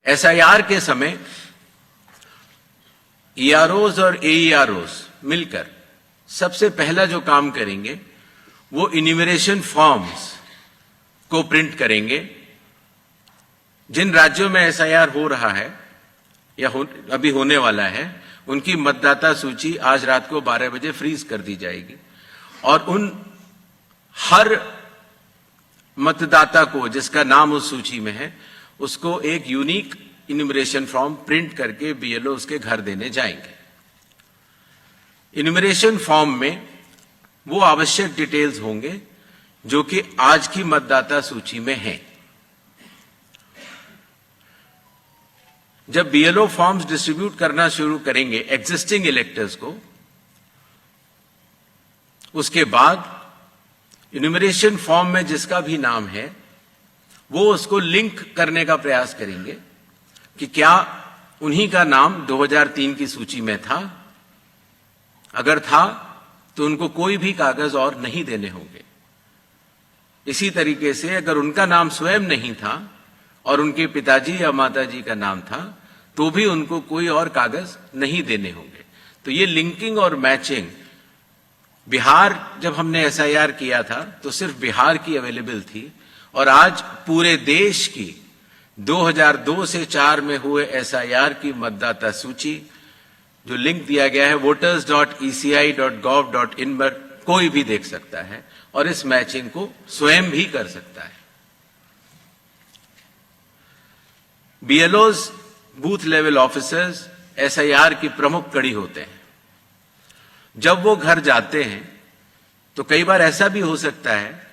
SIR के समय ईआरओज और एईआरओज मिलकर सबसे पहला जो काम करेंगे वो इन्यूमरेशन फॉर्म्स को प्रिंट करेंगे। जिन राज्यों में एसआईआर हो रहा है या अभी होने वाला है, उनकी मतदाता सूची आज रात को 12 बजे फ्रीज कर दी जाएगी और उन हर मतदाता को जिसका नाम उस सूची में है, उसको एक यूनिक इन्यूमरेशन फॉर्म प्रिंट करके बीएलओ उसके घर देने जाएंगे। इन्यूमरेशन फॉर्म में वो आवश्यक डिटेल्स होंगे जो कि आज की मतदाता सूची में हैं। जब बीएलओ फॉर्म्स डिस्ट्रीब्यूट करना शुरू करेंगे एग्जिस्टिंग इलेक्टर्स को, उसके बाद इन्यूमरेशन फॉर्म में जिसका भी नाम है वो उसको लिंक करने का प्रयास करेंगे कि क्या उन्हीं का नाम 2003 की सूची में था। अगर था तो उनको कोई भी कागज और नहीं देने होंगे। इसी तरीके से अगर उनका नाम स्वयं नहीं था और उनके पिताजी या माताजी का नाम था तो भी उनको कोई और कागज नहीं देने होंगे। तो ये लिंकिंग और मैचिंग, बिहार जब हमने एसआईआर किया था तो सिर्फ बिहार की अवेलेबल थी और आज पूरे देश की 2002 से 4 में हुए एसआईआर की मतदाता सूची जो लिंक दिया गया है voters.eci.gov.in पर कोई भी देख सकता है और इस मैचिंग को स्वयं भी कर सकता है। बीएलओज, बूथ लेवल ऑफिसर्स एसआईआर की प्रमुख कड़ी होते हैं। जब वो घर जाते हैं तो कई बार ऐसा भी हो सकता है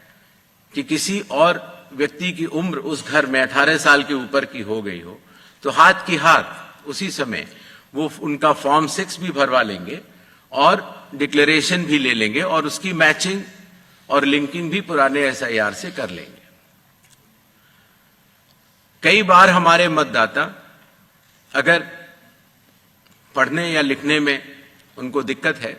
कि किसी और व्यक्ति की उम्र उस घर में 18 साल के ऊपर की हो गई हो, तो हाथ की हाथ उसी समय वो उनका फॉर्म 6 भी भरवा लेंगे और डिक्लेरेशन भी ले लेंगे और उसकी मैचिंग और लिंकिंग भी पुराने एसआईआर से कर लेंगे। कई बार हमारे मतदाता अगर पढ़ने या लिखने में उनको दिक्कत है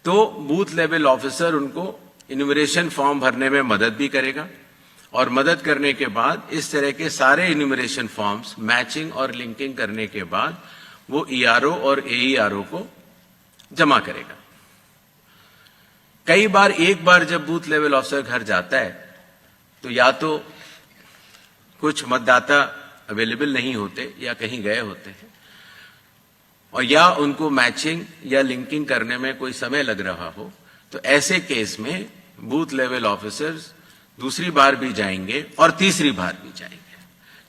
तो बूथ लेवल ऑफिसर उनको इन्यूमरेशन फॉर्म भरने में मदद भी करेगा और मदद करने के बाद इस तरह के सारे इन्यूमरेशन फॉर्म्स मैचिंग और लिंकिंग करने के बाद वो ईआरओ और एईआरओ को जमा करेगा। कई बार एक बार जब बूथ लेवल ऑफिसर घर जाता है तो या तो कुछ मतदाता अवेलेबल नहीं होते या कहीं गए होते हैं और या उनको मैचिंग या लिंकिंग करने में कोई समय लग रहा हो, तो ऐसे केस में बूथ लेवल ऑफिसर्स दूसरी बार भी जाएंगे और तीसरी बार भी जाएंगे।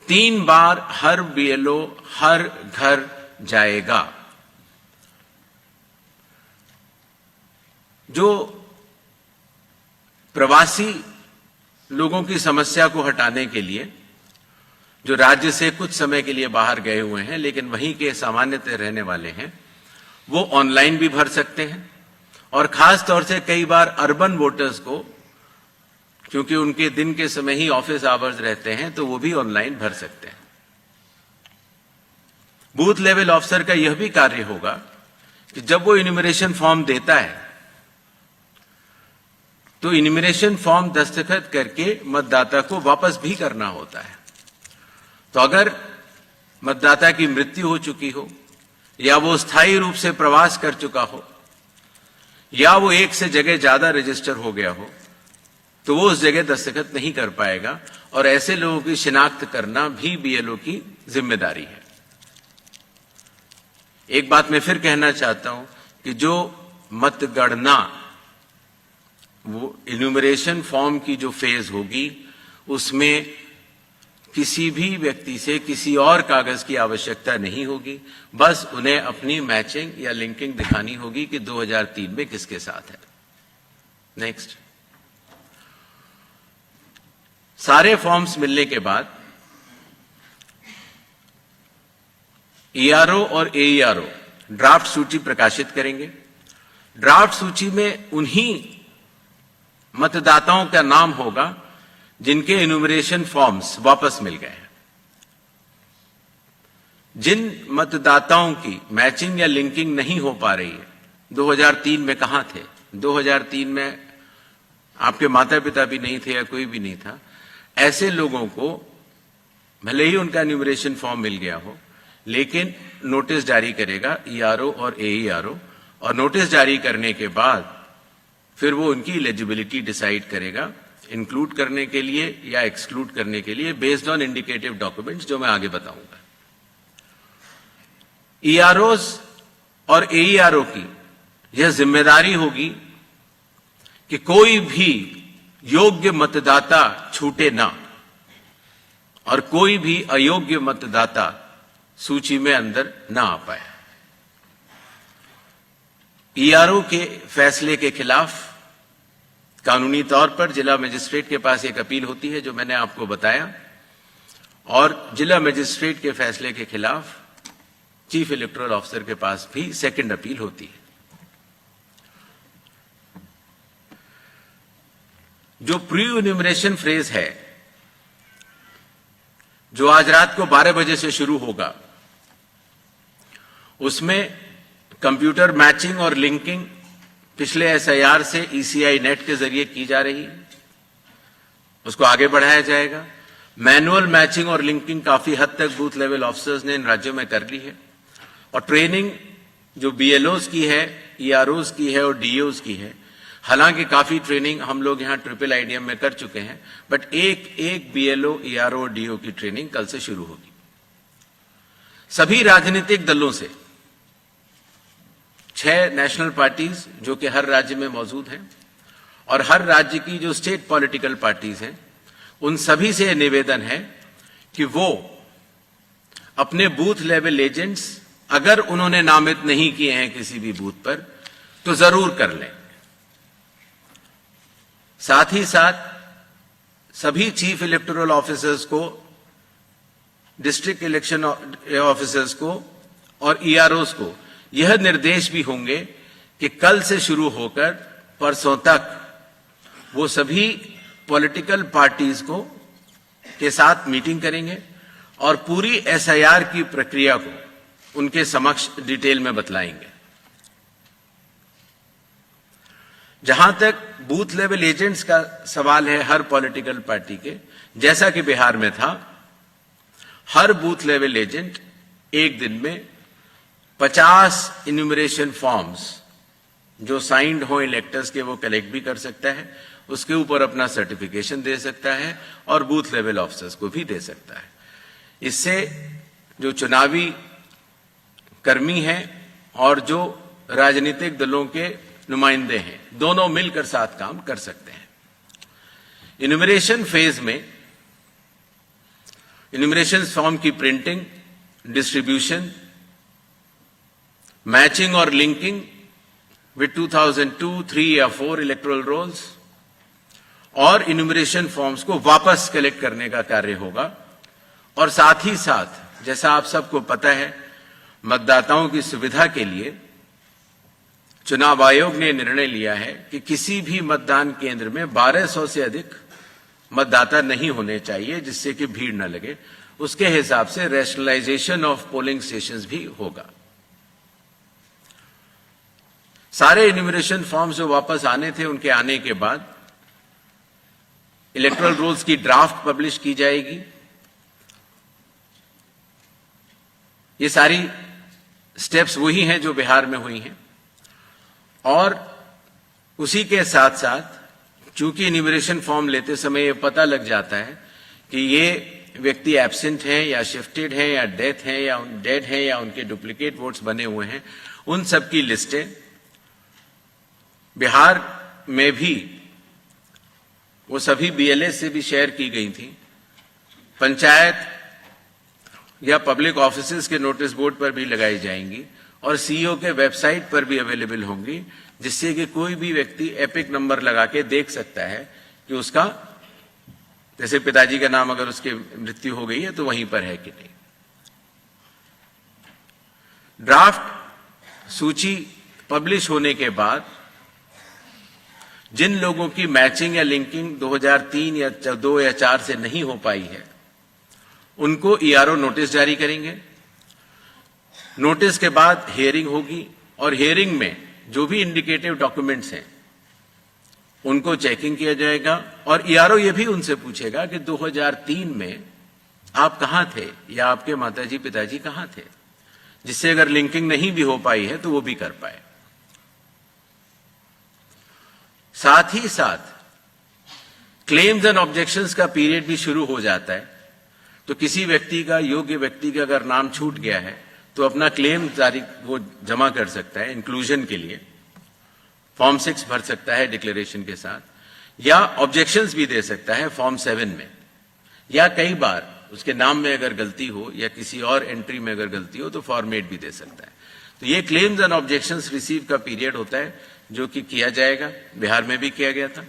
3 बार हर बीएलओ हर घर जाएगा। जो प्रवासी लोगों की समस्या को हटाने के लिए, जो राज्य से कुछ समय के लिए बाहर गए हुए हैं लेकिन वहीं के सामान्यतः रहने वाले हैं, वो ऑनलाइन भी भर सकते हैं और खास तौर से कई बार अर्बन वोटर्स को, क्योंकि उनके दिन के समय ही ऑफिस आवर्स रहते हैं, तो वो भी ऑनलाइन भर सकते हैं। बूथ लेवल ऑफिसर का यह भी कार्य होगा कि जब वो इन्यूमरेशन फॉर्म देता है तो इन्यूमरेशन फॉर्म दस्तखत करके मतदाता को वापस भी करना होता है। तो अगर मतदाता की मृत्यु हो चुकी हो या वो स्थायी रूप से प्रवास कर चुका हो या वो एक से जगह ज्यादा रजिस्टर हो गया हो तो वो उस जगह दस्तखत नहीं कर पाएगा और ऐसे लोगों की शिनाख्त करना भी बीएलओ की जिम्मेदारी है। एक बात मैं फिर कहना चाहता हूं कि जो मतगणना, वो इन्यूमरेशन फॉर्म की जो फेज होगी उसमें किसी भी व्यक्ति से किसी और कागज की आवश्यकता नहीं होगी, बस उन्हें अपनी मैचिंग या लिंकिंग दिखानी होगी कि 2003 में किसके साथ है। नेक्स्ट, सारे फॉर्म्स मिलने के बाद ईआरओ और एईआरओ ड्राफ्ट सूची प्रकाशित करेंगे। ड्राफ्ट सूची में उन्हीं मतदाताओं का नाम होगा जिनके इन्यूमरेशन फॉर्म्स वापस मिल गए हैं। जिन मतदाताओं की मैचिंग या लिंकिंग नहीं हो पा रही है, 2003 में कहां थे, 2003 में आपके माता पिता भी नहीं थे या कोई भी नहीं था, ऐसे लोगों को भले ही उनका न्यूमरेशन फॉर्म मिल गया हो, लेकिन नोटिस जारी करेगा ईआरओ और एईआरओ, और नोटिस जारी करने के बाद फिर वो उनकी एलिजिबिलिटी डिसाइड करेगा इंक्लूड करने के लिए या एक्सक्लूड करने के लिए बेस्ड ऑन इंडिकेटिव डॉक्यूमेंट्स, जो मैं आगे बताऊंगा। ईआरओज और एईआरओ की यह जिम्मेदारी होगी कि कोई भी योग्य मतदाता छूटे ना और कोई भी अयोग्य मतदाता सूची में अंदर ना आ पाए। ईआरओ के फैसले के खिलाफ कानूनी तौर पर जिला मजिस्ट्रेट के पास एक अपील होती है, जो मैंने आपको बताया, और जिला मजिस्ट्रेट के फैसले के खिलाफ चीफ इलेक्टोरल ऑफिसर के पास भी सेकंड अपील होती है। जो प्री एन्यूमरेशन फेज है, जो आज रात को 12 बजे से शुरू होगा, उसमें कंप्यूटर मैचिंग और लिंकिंग पिछले एसआईआर से ईसीआई नेट के जरिए की जा रही है, उसको आगे बढ़ाया जाएगा। मैनुअल मैचिंग और लिंकिंग काफी हद तक बूथ लेवल ऑफिसर्स ने इन राज्यों में कर ली है, और ट्रेनिंग जो बीएलओज की है, ईआरओज की है और डीओज की है। हालांकि काफी ट्रेनिंग हम लोग यहां ट्रिपल आईडीएम में कर चुके हैं, बट एक बीएलओ, ईआरओ और डीओ की ट्रेनिंग कल से शुरू होगी। सभी राजनीतिक दलों से 6 नेशनल पार्टीज जो कि हर राज्य में मौजूद हैं, और हर राज्य की जो स्टेट पॉलिटिकल पार्टीज हैं, उन सभी से निवेदन है कि वो अपने बूथ लेवल एजेंट्स, अगर उन्होंने नामित नहीं किए हैं किसी भी बूथ पर, तो जरूर कर लें। साथ ही साथ सभी चीफ इलेक्टोरल ऑफिसर्स को, डिस्ट्रिक्ट इलेक्शन ऑफिसर्स को और ईआरओज को यह निर्देश भी होंगे कि कल से शुरू होकर परसों तक वो सभी पॉलिटिकल पार्टीज को के साथ मीटिंग करेंगे और पूरी एसआईआर की प्रक्रिया को उनके समक्ष डिटेल में बतलाएंगे। जहां तक बूथ लेवल एजेंट्स का सवाल है हर पॉलिटिकल पार्टी के, जैसा कि बिहार में था, हर बूथ लेवल एजेंट एक दिन में 50 इन्यूमरेशन फॉर्म्स जो साइंड हो इलेक्टर्स के, वो कलेक्ट भी कर सकता है, उसके ऊपर अपना सर्टिफिकेशन दे सकता है और बूथ लेवल ऑफिसर्स को भी दे सकता है। इससे जो चुनावी कर्मी हैं और जो राजनीतिक दलों के नुमाइंदे हैं, दोनों मिलकर साथ काम कर सकते हैं। इन्यूमरेशन फेज में इन्यूमरेशन फॉर्म की प्रिंटिंग, डिस्ट्रीब्यूशन, मैचिंग और लिंकिंग विद 2002, 3 या 4 इलेक्टोरल रोल्स और इन्यूमरेशन फॉर्म्स को वापस कलेक्ट करने का कार्य होगा। और साथ ही साथ, जैसा आप सबको पता है, मतदाताओं की सुविधा के लिए चुनाव आयोग ने निर्णय लिया है कि किसी भी मतदान केंद्र में 1200 से अधिक मतदाता नहीं होने चाहिए, जिससे कि भीड़ न लगे। उसके हिसाब से रैशनलाइजेशन ऑफ पोलिंग स्टेशंस भी होगा। सारे इन्यूमरेशन फॉर्म्स जो वापस आने थे, उनके आने के बाद इलेक्टोरल रोल्स की ड्राफ्ट पब्लिश की जाएगी। ये सारी स्टेप्स वही हैं जो बिहार में हुई हैं, और उसी के साथ साथ चूंकि इन्यूमरेशन फॉर्म लेते समय ये पता लग जाता है कि ये व्यक्ति एब्सेंट हैं या शिफ्टेड हैं या डेथ हैं या डेड हैं या उनके डुप्लीकेट वोट्स बने हुए हैं, उन सब की लिस्टें बिहार में भी वो सभी बीएलए से भी शेयर की गई थी। पंचायत या पब्लिक ऑफिसेज के नोटिस बोर्ड पर भी लगाई जाएंगी और सीईओ के वेबसाइट पर भी अवेलेबल होंगी, जिससे कि कोई भी व्यक्ति एपिक नंबर लगा के देख सकता है कि उसका, जैसे पिताजी का नाम अगर उसकी मृत्यु हो गई है तो वहीं पर है कि नहीं। ड्राफ्ट सूची पब्लिश होने के बाद जिन लोगों की मैचिंग या लिंकिंग 2003 या 2 या 4 से नहीं हो पाई है, उनको ईआरओ नोटिस जारी करेंगे। नोटिस के बाद हियरिंग होगी और हियरिंग में जो भी इंडिकेटिव डॉक्यूमेंट्स हैं उनको चेकिंग किया जाएगा। और ईआरओ ये भी उनसे पूछेगा कि 2003 में आप कहां थे या आपके माताजी पिताजी कहां थे, जिससे अगर लिंकिंग नहीं भी हो पाई है तो वो भी कर पाए। साथ ही साथ क्लेम्स एंड ऑब्जेक्शंस का पीरियड भी शुरू हो जाता है। तो किसी व्यक्ति का, योग्य व्यक्ति का अगर नाम छूट गया है तो अपना क्लेम वो जमा कर सकता है इंक्लूजन के लिए, फॉर्म 6 भर सकता है डिक्लेरेशन के साथ, या ऑब्जेक्शंस भी दे सकता है फॉर्म 7 में, या कई बार उसके नाम में अगर गलती हो या किसी और एंट्री में अगर गलती हो तो फॉर्म 8 भी दे सकता है। तो ये क्लेम्स एंड ऑब्जेक्शंस रिसीव का पीरियड होता है जो कि किया जाएगा, बिहार में भी किया गया था,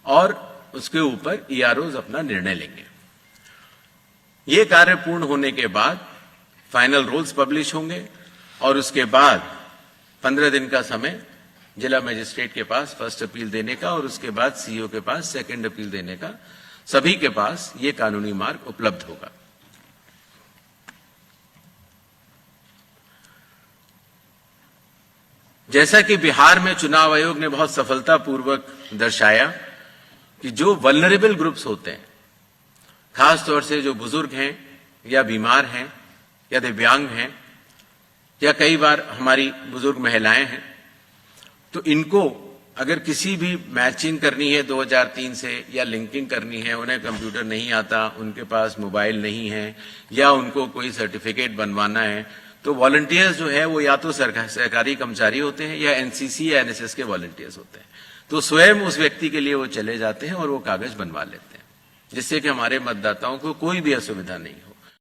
और उसके ऊपर ईआरओज अपना निर्णय लेंगे। ये कार्य पूर्ण होने के बाद फाइनल रूल्स पब्लिश होंगे और उसके बाद 15 दिन का समय जिला मजिस्ट्रेट के पास फर्स्ट अपील देने का और उसके बाद सीईओ के पास सेकंड अपील देने का, सभी के पास ये कानूनी मार्ग उपलब्ध होगा। जैसा कि बिहार में चुनाव आयोग ने बहुत सफलतापूर्वक दर्शाया कि जो वल्नरेबल ग्रुप्स होते हैं, खास तौर से जो बुजुर्ग हैं या बीमार हैं या दिव्यांग हैं या कई बार हमारी बुजुर्ग महिलाएं हैं, तो इनको अगर किसी भी मैचिंग करनी है 2003 से या लिंकिंग करनी है, उन्हें कंप्यूटर नहीं आता, उनके पास मोबाइल नहीं है या उनको कोई सर्टिफिकेट बनवाना है, तो वॉलंटियर्स जो है वो या तो सरकारी कर्मचारी होते हैं या एनसीसी या एनएसएस के वॉलंटियर्स होते हैं। तो स्वयं उस व्यक्ति के लिए वो चले जाते हैं और वो कागज बनवा लेते हैं, जिससे कि हमारे मतदाताओं को कोई भी असुविधा नहीं हो।